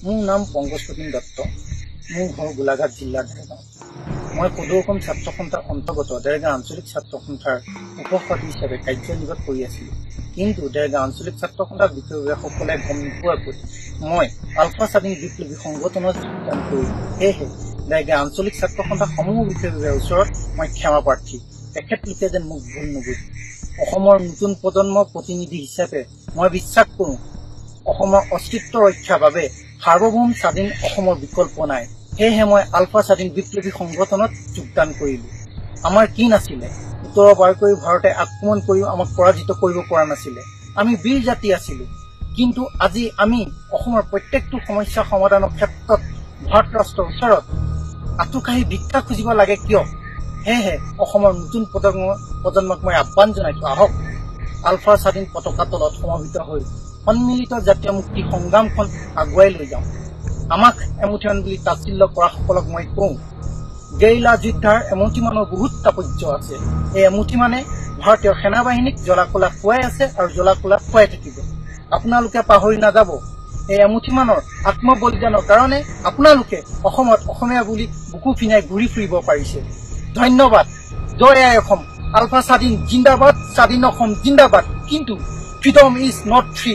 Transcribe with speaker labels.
Speaker 1: মোৰ নাম পংকজ প্ৰতীম দত্ত। মোৰ ঘৰ গোলাঘাট জিলাৰ দেৰগাঁও। মই সদৌ অসম ছাত্ৰ সন্থাৰ অন্তৰ্গত দেৰগাঁও আঞ্চলিক ছাত্ৰ সন্থাৰ উপসভাপতি হিচাপে কাৰ্যনিৰ্বাহ কৰি আছিলোঁ। কিন্তু দেৰগাঁও আঞ্চলিক ছাত্ৰ সন্থাৰ বিষয়সকলে গম নোপোৱাকৈ মই আলফা স্বাধীন বিপ্লৱী সংগঠনত যোগদান কৰিলোঁ। সেয়েহে দেৰগাঁও আঞ্চলিক ছাত্ৰ সন্থাৰ সমূহ বিষয়ৰ ওচৰত মই ক্ষমা প্ৰাৰ্থী। তেখেতলোকে যেন মোক ভুল নুবুজে। অসমৰ নতুন প্ৰজন্মৰ প্ৰতিনিধি হিচাপে মই বিশ্বাস কৰোঁ অসমৰ অস্তিত্ব ৰক্ষাৰ বাবে সাৰ্বভৌম স্বাধীন অসমৰ বিকল্প নাই। সেয়েহে মই আলফা স্বাধীন বিপ্লৱী সংগঠনত যোগদান কৰিলোঁ। আমাৰ কি নাছিলে? উত্তৰৰ বাৰ কৰি ভাৰতে আক্ৰমণ কৰিও আমাক পৰাজিত কৰিব পৰা নাছিলে। আমি বীৰ জাতি আছিলোঁ। কিন্তু আজি আমি অসমৰ প্ৰত্যেকটো সমস্যা সমাধানৰ ক্ষেত্ৰত ভাৰত ৰাষ্ট্ৰৰ ওচৰত আঁঠুকাঢ়ি ভিক্ষা খুজিব লাগে কিয়? সেয়েহে অসমৰ নতুন প্ৰজন্মক মই আহ্বান জনাইছোঁ, আহক আলফা স্বাধীন পতাকা তলত সমবেত হৈ সন্মিলিত জাতীয় মুক্তি সংগ্ৰামখন আগুৱাই লৈ যাওঁ। আমাক এমুঠিমান বুলি তাচ্ছিল্য কৰাসকলক মই কওঁ, গেৰিলা যুদ্ধাৰ এমুঠিমানৰ বহুত তাৎপৰ্য আছে। এই এমুঠিমানে ভাৰতীয় সেনাবাহিনীক জ্বলা-কলা খুৱাই আছে আৰু জ্বলা-কলা খুৱাই থাকিব। আপোনালোকে পাহৰি নাযাব, এই এমুঠিমানৰ আত্মবলিদানৰ কাৰণে আপোনালোকে অসমত অসমীয়া বুলি বুকু ফিনাই ঘূৰি ফুৰিব পাৰিছে। ধন্যবাদ। জয় আই অসম। আলফা স্বাধীন জিন্দাবাদ, স্বাধীন অসম জিন্দাবাদ। কিন্তু ফ্ৰীডম ইজ নট ফ্ৰী।